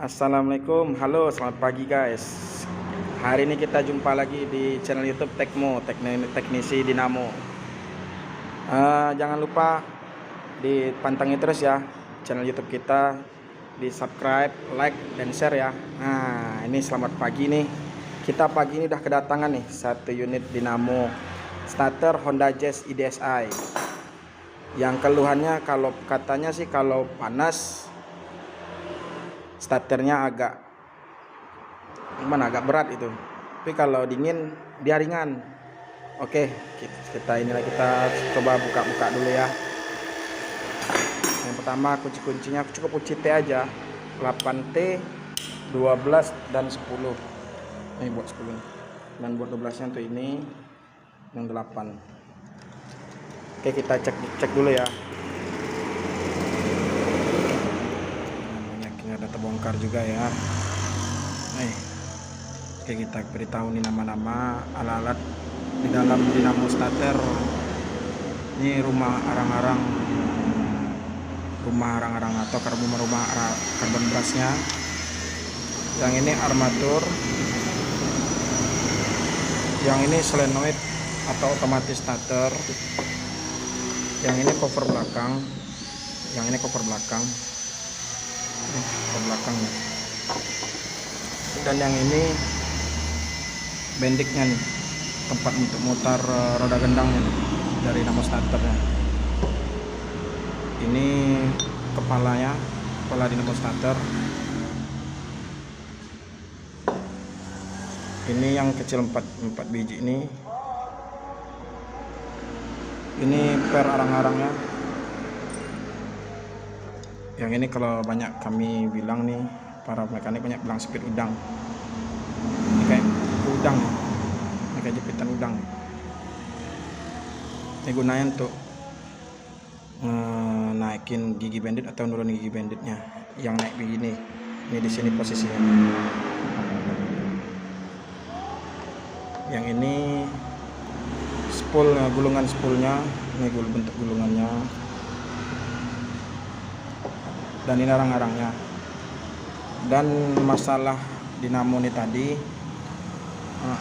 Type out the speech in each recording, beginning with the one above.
Assalamualaikum, halo selamat pagi guys. Hari ini kita jumpa lagi di channel YouTube Tekmo, teknisi dinamo. Jangan lupa dipantengin terus ya channel YouTube kita, di subscribe, like, dan share ya. Nah ini selamat pagi nih. Kita pagi ini udah kedatangan nih satu unit dinamo starter Honda Jazz IDSi. Yang keluhannya kalau katanya sih kalau panas starternya agak berat itu, tapi kalau dingin dia ringan. Oke, kita coba buka dulu ya. Yang pertama kunci-kuncinya cukup kunci T aja, 8T, 12 dan 10. Ini buat 10 dan buat 12 nya tuh ini yang 8. Oke, kita cek dulu ya. Ada terbongkar juga ya. Oke, kita beritahu nih nama-nama alat-alat di dalam dinamo starter. Ini rumah arang-arang atau rumah karbon brasnya. Yang ini armatur, yang ini solenoid atau otomatis starter, yang ini cover belakang, ke belakangnya, dan yang ini bendiknya nih, tempat untuk mutar roda gendangnya nih, dari dinamo starternya. Ini kepala dinamo starter. Ini yang kecil 4 biji ini per arang-arangnya. Yang ini kalau banyak kami bilang nih, para mekanik banyak bilang speed udang. Ini kayak udang nih. Ini kayak jepitan udang. Ini gunanya untuk naikin gigi bandit atau nurunin gigi banditnya. Yang naik begini. Ini di sini posisinya. Yang ini gulungan spoolnya. Ini bentuk gulungannya. Dan ini arang-arangnya. Dan masalah dinamo ini tadi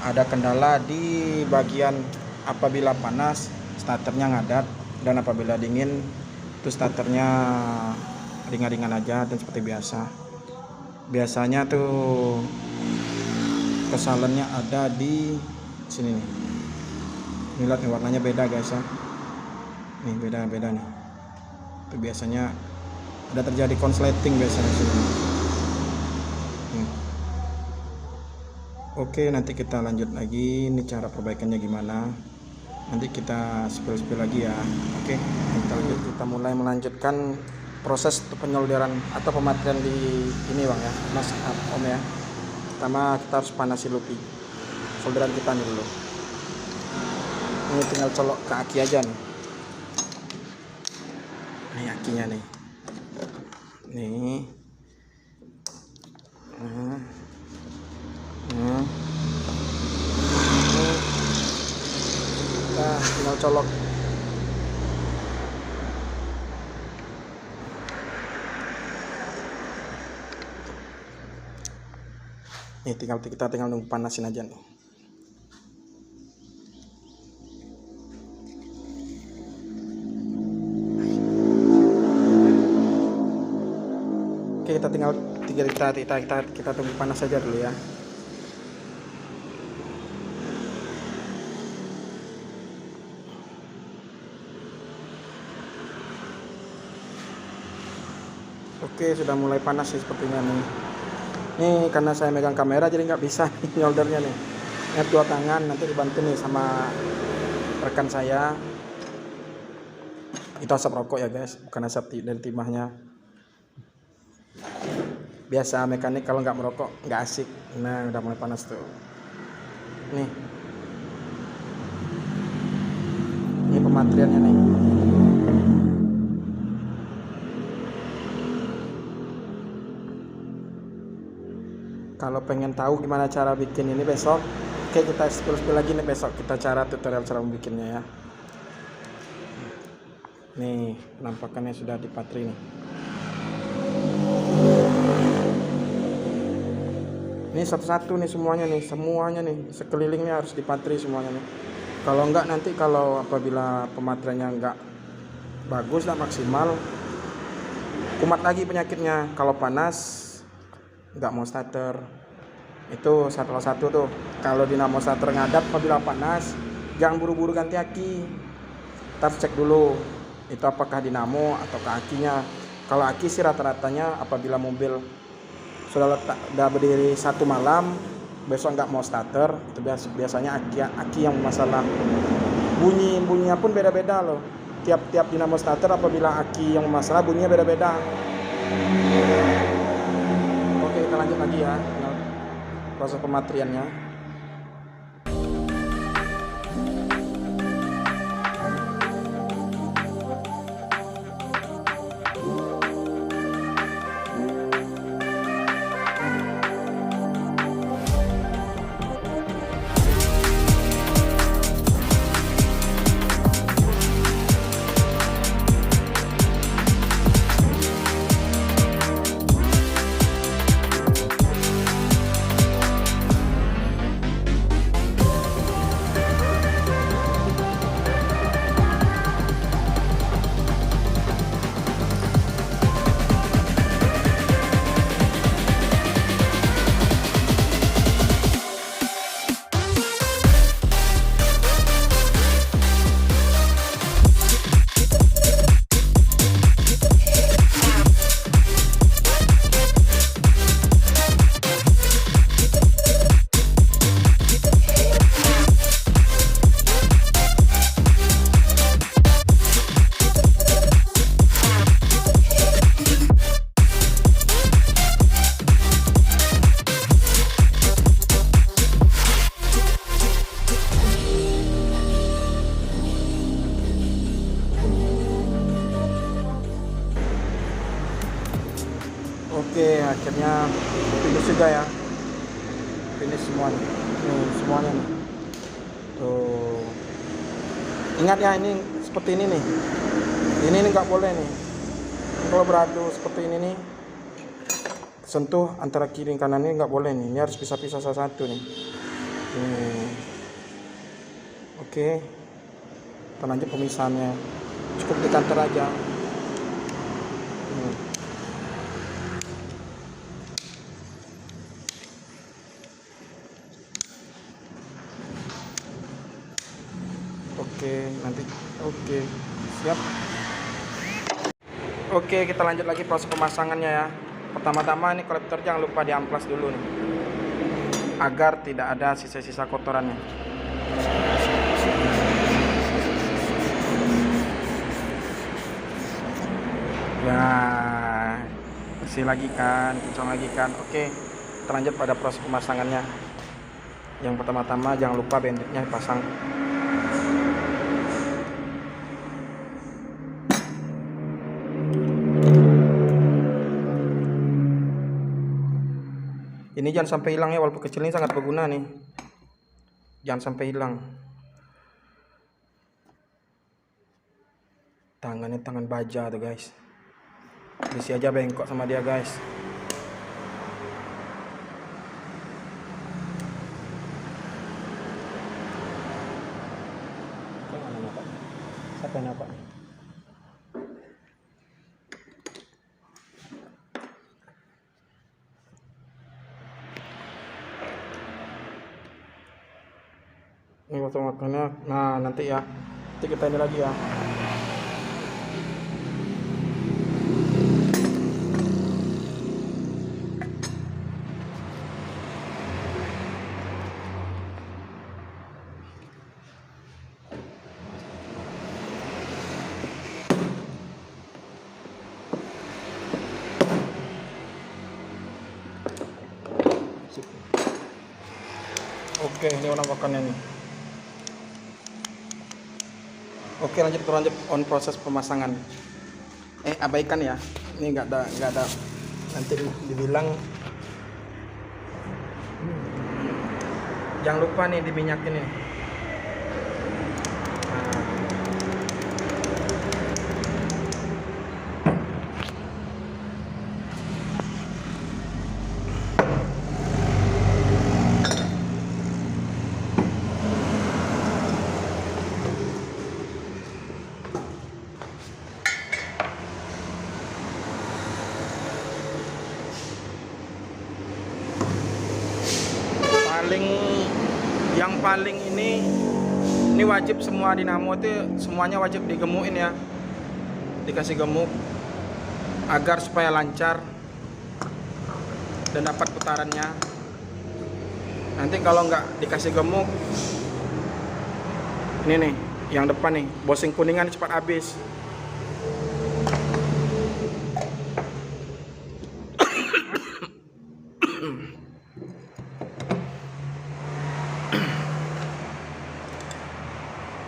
ada kendala di bagian apabila panas starternya ngadat, dan apabila dingin itu starternya ringan-ringan aja dan seperti biasa. Biasanya tuh kesalahannya ada di sini nih. Ini lihat nih, warnanya beda guys ya. Nih beda nih. Itu biasanya ada terjadi konsleting biasanya sih. Oke, nanti kita lanjut lagi. Ini cara perbaikannya gimana, nanti kita spill lagi ya. Oke, kita mulai melanjutkan proses penyolderan atau pemakaian di ini bang ya, mas om ya. Pertama kita harus panasi dulu solderan kita nih dulu. Ini tinggal colok ke aki aja nih. Ini akinya nih. Nih. Nah, tinggal colok. Nih kita tinggal nunggu panasin aja nih. Oke, kita tunggu panas saja dulu ya. Oke, sudah mulai panas sih sepertinya nih. Ini karena saya megang kamera jadi nggak bisa nyoldernya nih. Ini 2 tangan, nanti dibantu nih sama rekan saya. Itu asap rokok ya guys, bukan asap dari timahnya. Biasa mekanik kalau nggak merokok nggak asik. Nah udah mulai panas tuh. Nih, ini pematriannya nih. Kalau pengen tahu gimana cara bikin ini besok, oke kita spill lagi nih besok. Kita tutorial cara membikinnya ya. Nih penampakannya sudah dipatri nih. Ini satu-satu nih semuanya nih sekelilingnya harus dipatri semuanya nih. Kalau enggak nanti kalau apabila pematriannya enggak bagus dan maksimal, kumat lagi penyakitnya. Kalau panas enggak mau starter. Itu salah satu tuh. Kalau dinamo starter ngadat apabila panas, jangan buru-buru ganti aki. Ntar cek dulu itu apakah dinamo atau ke akinya. Kalau aki sih rata-ratanya apabila mobil sudah berdiri 1 malam, besok nggak mau starter, itu biasanya aki yang masalah. Bunyinya pun beda-beda loh. Tiap dinamo starter apabila aki yang masalah bunyinya beda-beda. Oke, kita lanjut lagi ya proses pematriannya. Oke, akhirnya finish juga ya. Finish semuanya. Nih, semuanya nih. Tuh. Ingat ya, ini seperti ini nih. Ini nggak boleh nih. Kalau beradu seperti ini nih, sentuh antara kiri dan kanan ini nggak boleh nih. Ini harus pisah-pisah salah satu nih. Oke. Kita lanjut pemisahannya. Cukup di kantor aja. Oke, siap. Oke, kita lanjut lagi proses pemasangannya ya. Pertama-tama ini kolektor jangan lupa diamplas dulu nih, agar tidak ada sisa-sisa kotorannya. Ya, bersih lagi kan, kencang lagi kan. Oke, kita lanjut pada proses pemasangannya. Yang pertama-tama jangan lupa banditnya dipasang. Ini jangan sampai hilang ya, walaupun kecil ini sangat berguna nih. Jangan sampai hilang. Tangannya tangan baja tuh guys. Besi aja bengkok sama dia guys. Siapa yang apa? Ini waktu makannya. Nah, nanti ya. Nanti kita ini lagi ya. Oke, ini warna makannya nih. Oke, lanjut on proses pemasangan. Abaikan ya. Ini nggak ada. Nanti dibilang. Jangan lupa nih diminyakin nih. paling ini wajib semua dinamo itu semuanya wajib digemukin ya, dikasih gemuk agar supaya lancar dan dapat putarannya. Nanti kalau nggak dikasih gemuk, ini nih yang depan nih, bosing kuningan cepat habis.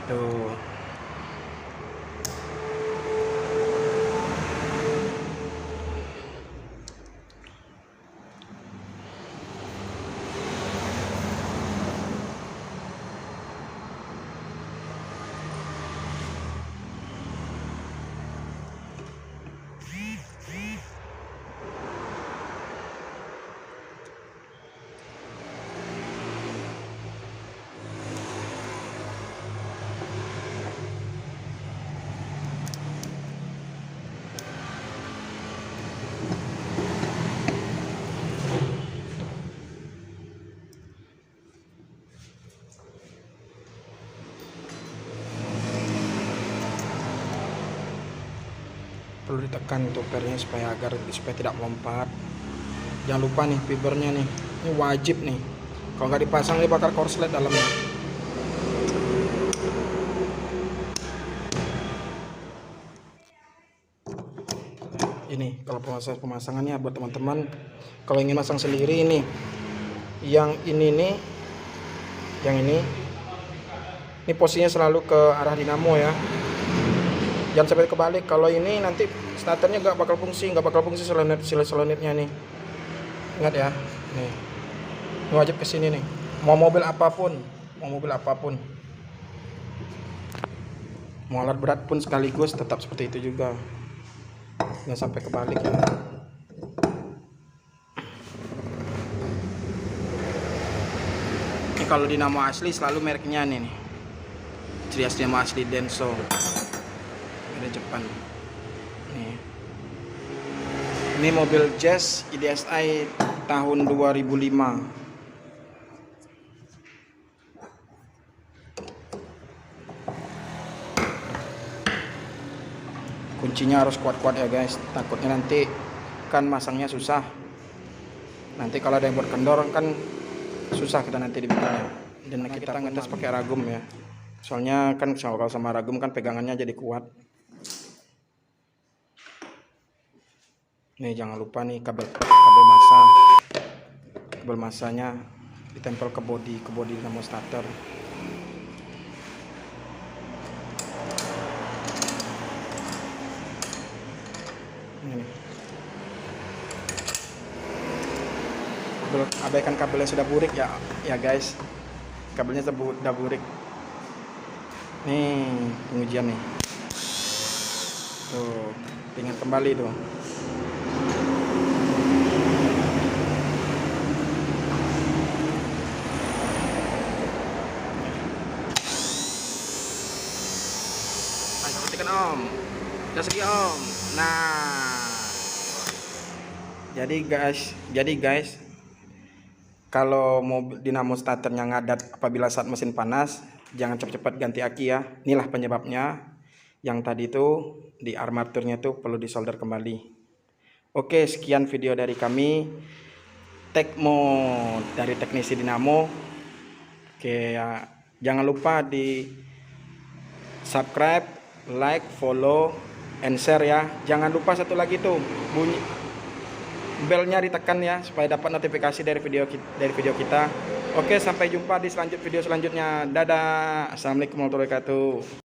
Tuh. Perlu ditekan untuk pernya supaya tidak melompat. Jangan lupa nih fibernya nih, ini wajib nih. Kalau nggak dipasang dia bakal korslet dalamnya. Ini kalau proses pemasangannya buat teman-teman, kalau ingin masang sendiri ini, yang ini nih, yang ini posisinya selalu ke arah dinamo ya. Jangan sampai kebalik. Kalau ini nanti starternya nggak bakal fungsi selonitnya nih. Ingat ya, nih ini wajib kesini nih. Mau mobil apapun, mau alat berat pun sekaligus tetap seperti itu juga. Jangan sampai kebalik ya. Ini kalau dinamo asli selalu mereknya nih, ciri khas dinamo asli Denso. Ada Jepang nih. Ini mobil Jazz IDSI tahun 2005. Kuncinya harus kuat-kuat ya guys, takutnya nanti kan masangnya susah. Nanti kalau ada yang buat kendor kan susah kita nanti dibikinnya. Dan kita ngetes pakai ragum ya, soalnya kan kalau sama ragum kan pegangannya jadi kuat. Nih jangan lupa nih kabel masanya ditempel ke bodi dinamo starter. Ini nih. Abaikan kabelnya sudah burik ya guys. Kabelnya sudah burik. Nih pengujian nih. Tuh, ingat kembali tuh. Om, udah segi om. Nah, jadi guys, kalau mobil dinamo starternya ngadat apabila saat mesin panas, jangan cepat-cepat ganti aki ya. Inilah penyebabnya. Yang tadi itu di armaturnya itu perlu disolder kembali. Oke, sekian video dari kami, Tekmo dari teknisi dinamo. Oke ya, jangan lupa di subscribe, like, follow, and share ya. Jangan lupa satu lagi tuh, bunyi belnya ditekan ya supaya dapat notifikasi dari video kita. Oke, sampai jumpa di video selanjutnya. Dadah. Assalamualaikum warahmatullahi wabarakatuh.